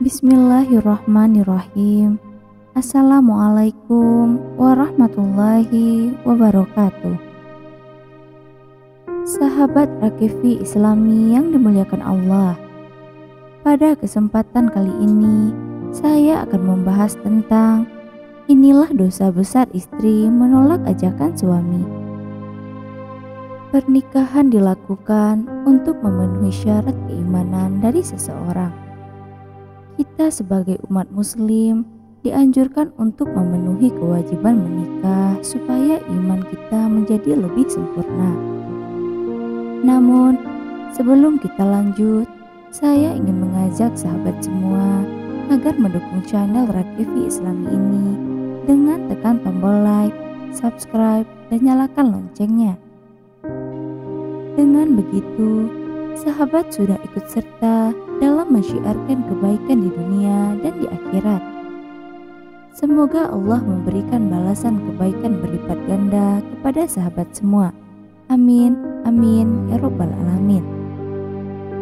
Bismillahirrahmanirrahim. Assalamualaikum warahmatullahi wabarakatuh. Sahabat Rakefi Islami yang dimuliakan Allah, pada kesempatan kali ini saya akan membahas tentang inilah dosa besar istri menolak ajakan suami. Pernikahan dilakukan untuk memenuhi syarat keimanan dari seseorang. Kita sebagai umat muslim dianjurkan untuk memenuhi kewajiban menikah supaya iman kita menjadi lebih sempurna. Namun, sebelum kita lanjut, saya ingin mengajak sahabat semua agar mendukung channel Rakefi Islami ini dengan tekan tombol like, subscribe, dan nyalakan loncengnya. Dengan begitu, sahabat sudah ikut serta dalam mensyiarkan kebaikan di dunia dan di akhirat. Semoga Allah memberikan balasan kebaikan berlipat ganda kepada sahabat semua. Amin, amin, ya Rabbal Alamin.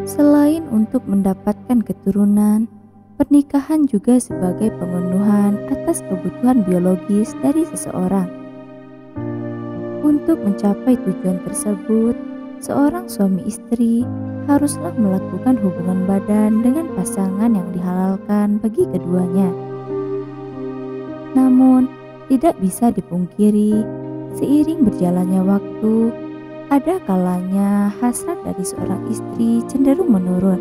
Selain untuk mendapatkan keturunan, pernikahan juga sebagai pemenuhan atas kebutuhan biologis dari seseorang. Untuk mencapai tujuan tersebut, seorang suami istri haruslah melakukan hubungan badan dengan pasangan yang dihalalkan bagi keduanya. Namun, tidak bisa dipungkiri, seiring berjalannya waktu, ada kalanya hasrat dari seorang istri cenderung menurun.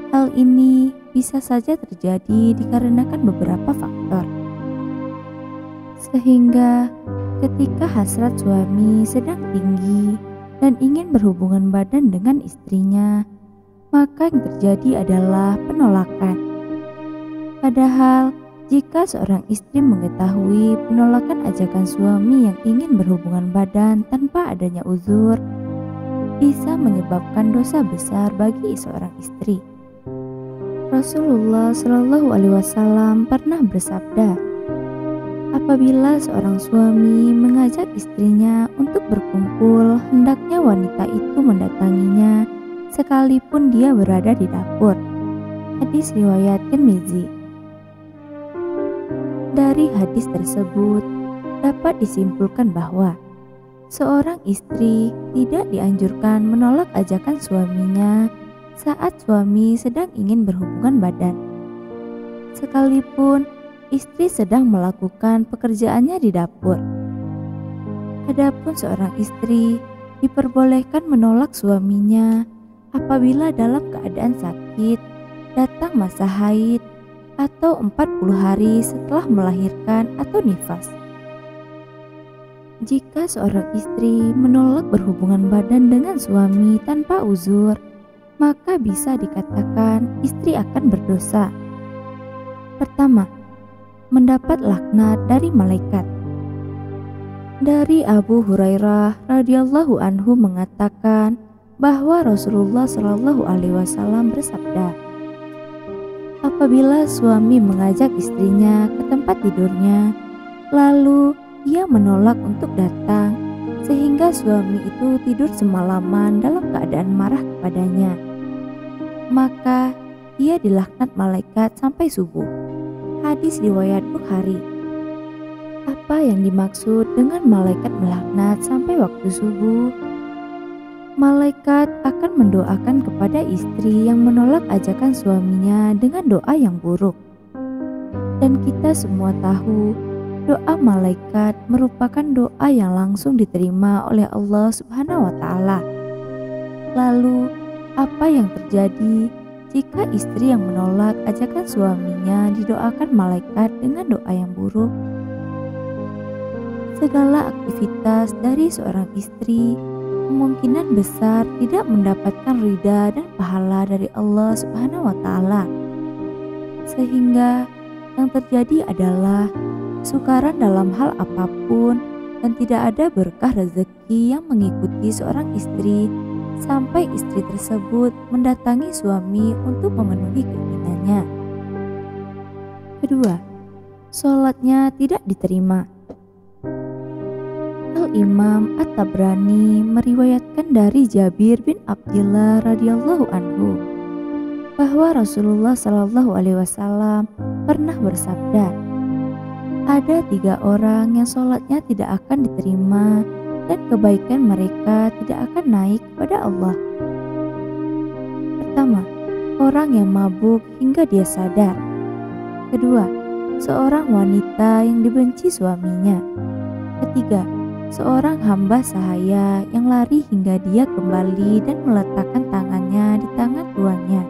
Hal ini bisa saja terjadi dikarenakan beberapa faktor. Sehingga ketika hasrat suami sedang tinggi dan ingin berhubungan badan dengan istrinya, maka yang terjadi adalah penolakan. Padahal, jika seorang istri mengetahui penolakan ajakan suami yang ingin berhubungan badan tanpa adanya uzur, bisa menyebabkan dosa besar bagi seorang istri. Rasulullah Shallallahu Alaihi Wasallam pernah bersabda, apabila seorang suami mengajak istrinya untuk berkumpul, hendaknya wanita itu mendatanginya sekalipun dia berada di dapur. Hadis riwayat Tirmizi. Dari hadis tersebut dapat disimpulkan bahwa seorang istri tidak dianjurkan menolak ajakan suaminya saat suami sedang ingin berhubungan badan, sekalipun istri sedang melakukan pekerjaannya di dapur. Adapun seorang istri diperbolehkan menolak suaminya apabila dalam keadaan sakit, datang masa haid, atau 40 hari setelah melahirkan atau nifas. Jika seorang istri menolak berhubungan badan dengan suami tanpa uzur, maka bisa dikatakan istri akan berdosa. Pertama, mendapat laknat dari malaikat. Dari Abu Hurairah radhiyallahu anhu mengatakan bahwa Rasulullah Shallallahu Alaihi Wasallam bersabda, apabila suami mengajak istrinya ke tempat tidurnya, lalu ia menolak untuk datang, sehingga suami itu tidur semalaman dalam keadaan marah kepadanya, maka ia dilaknat malaikat sampai subuh. Hadis riwayat Bukhari. Apa yang dimaksud dengan malaikat melaknat sampai waktu subuh? Malaikat akan mendoakan kepada istri yang menolak ajakan suaminya dengan doa yang buruk. Dan kita semua tahu, doa malaikat merupakan doa yang langsung diterima oleh Allah Subhanahu wa Ta'ala. Lalu, apa yang terjadi jika istri yang menolak ajakan suaminya didoakan malaikat dengan doa yang buruk? Segala aktivitas dari seorang istri kemungkinan besar tidak mendapatkan ridha dan pahala dari Allah Subhanahu wa Ta'ala. Sehingga yang terjadi adalah kesukaran dalam hal apapun dan tidak ada berkah rezeki yang mengikuti seorang istri sampai istri tersebut mendatangi suami untuk memenuhi keinginannya. Kedua, sholatnya tidak diterima. Al-Imam At-Tabrani meriwayatkan dari Jabir bin Abdullah radhiyallahu anhu, bahwa Rasulullah Shallallahu Alaihi Wasallam pernah bersabda, ada 3 orang yang sholatnya tidak akan diterima dan kebaikan mereka tidak akan naik kepada Allah. Pertama, orang yang mabuk hingga dia sadar. Kedua, seorang wanita yang dibenci suaminya. Ketiga, seorang hamba sahaya yang lari hingga dia kembali dan meletakkan tangannya di tangan tuannya.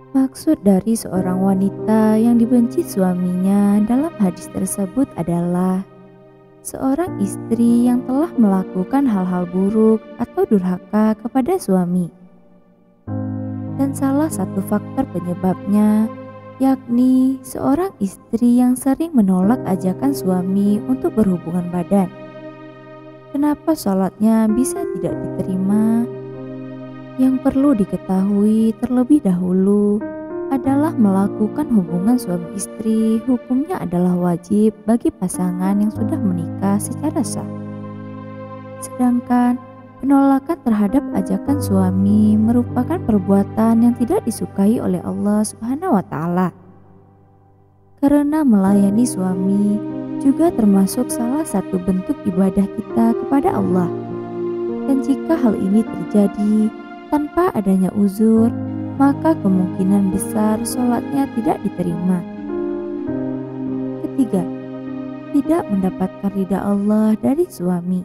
Maksud dari seorang wanita yang dibenci suaminya dalam hadis tersebut adalah seorang istri yang telah melakukan hal-hal buruk atau durhaka kepada suami. Dan salah satu faktor penyebabnya yakni seorang istri yang sering menolak ajakan suami untuk berhubungan badan. Kenapa sholatnya bisa tidak diterima? Yang perlu diketahui terlebih dahulu adalah melakukan hubungan suami istri hukumnya adalah wajib bagi pasangan yang sudah menikah secara sah. Sedangkan penolakan terhadap ajakan suami merupakan perbuatan yang tidak disukai oleh Allah Subhanahu wa Ta'ala. Karena melayani suami juga termasuk salah satu bentuk ibadah kita kepada Allah. Dan jika hal ini terjadi tanpa adanya uzur, maka kemungkinan besar sholatnya tidak diterima. Ketiga, tidak mendapatkan ridha Allah dari suami.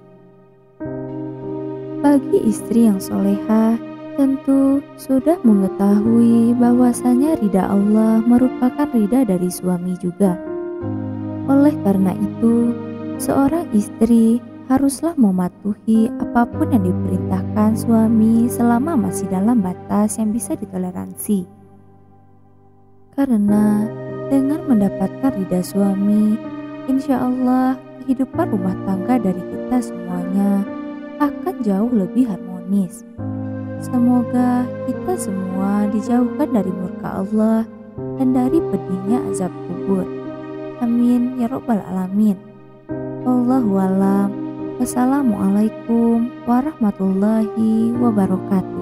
Bagi istri yang solehah, tentu sudah mengetahui bahwasanya ridha Allah merupakan ridha dari suami juga. Oleh karena itu, seorang istri haruslah mematuhi apapun yang diperintahkan suami selama masih dalam batas yang bisa ditoleransi. Karena dengan mendapatkan ridha suami, insya Allah kehidupan rumah tangga dari kita semuanya akan jauh lebih harmonis. Semoga kita semua dijauhkan dari murka Allah dan dari pedihnya azab kubur. Amin ya robbal alamin. Wallahu a'lam. Wassalamualaikum warahmatullahi wabarakatuh.